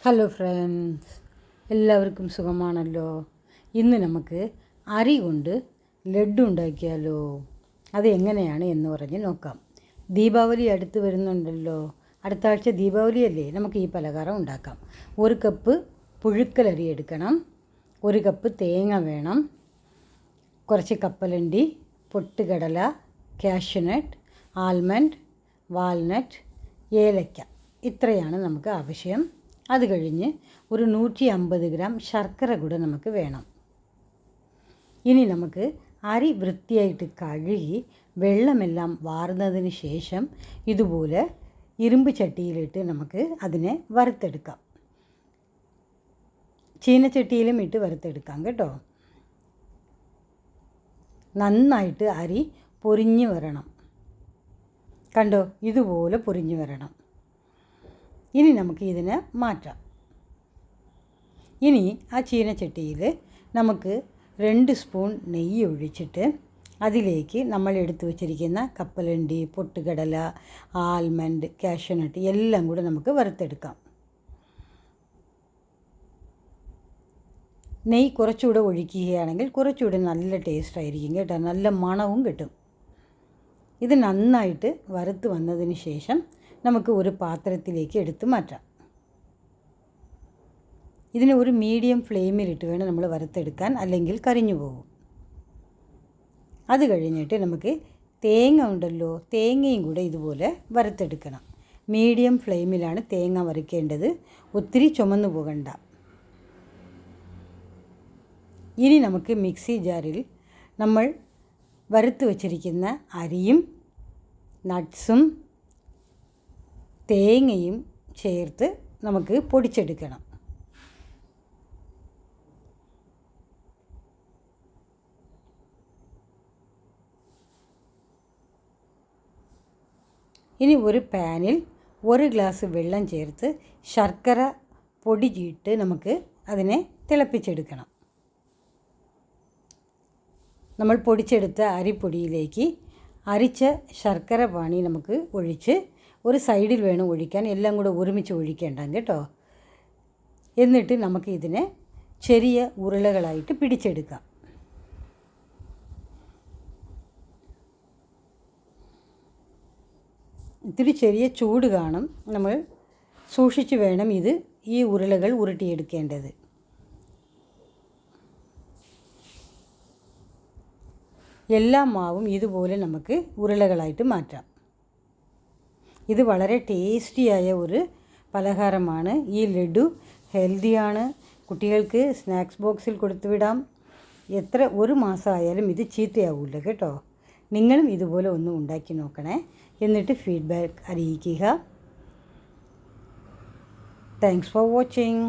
Hello friends, എല്ലാവർക്കും സുഖമാണല്ലോ. ഇന്ന് നമുക്ക് അരി കൊണ്ട് ലഡ്ഡു ഉണ്ടാക്കിയാലോ. അത് എങ്ങനെയാണ് എന്ന് പറഞ്ഞ് നോക്കാം. ദീപാവലി അടുത്ത് വരുന്നുണ്ടല്ലോ. അടുത്ത ആഴ്ച ദീപാവലിയല്ലേ, നമുക്ക് ഈ പലഹാരം ഉണ്ടാക്കാം. 1 കപ്പ് പുഴുക്കലരി എടുക്കണം, 1 കപ്പ് തേങ്ങ വേണം, കുറച്ച് കപ്പലണ്ടി, പൊട്ടുകടല, കാഷ്യൂനട്ട്, ആൽമണ്ട്, വാൽനട്ട്, ഏലക്ക, ഇത്രയാണ് നമുക്ക് ആവശ്യം. അത് കഴിഞ്ഞ് ഒരു 150 ഗ്രാം ശർക്കര കൂടെ നമുക്ക് വേണം. ഇനി നമുക്ക് അരി വൃത്തിയായിട്ട് കഴുകി വെള്ളമെല്ലാം വാർന്നതിന് ശേഷം ഇതുപോലെ ഇരുമ്പ് ചട്ടിയിലിട്ട് നമുക്ക് അതിനെ വറുത്തെടുക്കാം. ചീനച്ചട്ടിയിലും ഇട്ട് വറുത്തെടുക്കാം കേട്ടോ. നന്നായിട്ട് അരി പൊരിഞ്ഞ് വരണം. കണ്ടോ, ഇതുപോലെ പൊരിഞ്ഞ് വരണം. ഇനി നമുക്ക് ഇതിനെ മാറ്റാം. ഇനി ആ ചീനച്ചട്ടിയിൽ നമുക്ക് 2 സ്പൂൺ നെയ്യ് ഒഴിച്ചിട്ട് അതിലേക്ക് നമ്മൾ എടുത്തു വച്ചിരിക്കുന്ന കപ്പലണ്ടി, പൊട്ടുകടല, ആൽമണ്ട്, കാഷ്യൂനട്ട് എല്ലാം കൂടെ നമുക്ക് വറുത്തെടുക്കാം. നെയ്യ് കുറച്ചുകൂടെ ഒഴിക്കുകയാണെങ്കിൽ കുറച്ചുകൂടെ നല്ല ടേസ്റ്റ് ആയിരിക്കും കേട്ടോ, നല്ല മണവും കിട്ടും. ഇത് നന്നായിട്ട് വറുത്ത് വന്നതിന് ശേഷം നമുക്ക് ഒരു പാത്രത്തിലേക്ക് എടുത്ത് മാറ്റാം. ഇതിനെ ഒരു മീഡിയം ഫ്ലെയിമിലിട്ട് വേണം നമ്മൾ വറുത്തെടുക്കാൻ, അല്ലെങ്കിൽ കരിഞ്ഞു പോകും. അത് കഴിഞ്ഞിട്ട് നമുക്ക് തേങ്ങ ഉണ്ടല്ലോ, തേങ്ങയും കൂടെ ഇതുപോലെ വറുത്തെടുക്കണം. മീഡിയം ഫ്ലെയിമിലാണ് തേങ്ങ വറുക്കേണ്ടത്, ഒത്തിരി ചുമന്നു പോകണ്ട. ഇനി നമുക്ക് മിക്സി ജാറിൽ നമ്മൾ വറുത്ത് വച്ചിരിക്കുന്ന അരിയും നട്ട്സും തേങ്ങയും ചേർത്ത് നമുക്ക് പൊടിച്ചെടുക്കണം. ഇനി ഒരു പാനിൽ 1 ഗ്ലാസ് വെള്ളം ചേർത്ത് ശർക്കര പൊടിച്ചിട്ട് നമുക്ക് അതിനെ തിളപ്പിച്ചെടുക്കണം. നമ്മൾ പൊടിച്ചെടുത്ത അരിപ്പൊടിയിലേക്ക് അരിച്ച ശർക്കര പാനി നമുക്ക് ഒഴിച്ച്, ഒരു സൈഡിൽ വേണം ഒഴിക്കാൻ, എല്ലാം കൂടെ ഒരുമിച്ച് ഒഴിക്കേണ്ട കേട്ടോ. എന്നിട്ട് നമുക്ക് ഇതിനെ ചെറിയ ഉരുളകളായിട്ട് പിടിച്ചെടുക്കാം. ഇത്തിരി ചെറിയ ചൂട് കാണും, നമ്മൾ സൂക്ഷിച്ച് വേണം ഈ ഉരുളകൾ ഉരുട്ടിയെടുക്കേണ്ടത്. എല്ലാ മാവും ഇതുപോലെ നമുക്ക് ഉരുളകളായിട്ട് മാറ്റാം. ഇത് വളരെ ടേസ്റ്റിയായ ഒരു പലഹാരമാണ്. ഈ ലഡ്ഡു ഹെൽത്തിയാണ്, കുട്ടികൾക്ക് സ്നാക്സ് ബോക്സിൽ കൊടുത്തുവിടാം. എത്ര 1 മാസമായാലും ഇത് ചീത്തയാവില്ല കേട്ടോ. നിങ്ങളും ഇതുപോലെ ഒന്ന് ഉണ്ടാക്കി നോക്കണേ, എന്നിട്ട് ഫീഡ്ബാക്ക് അറിയിക്കുക. Thanks for watching.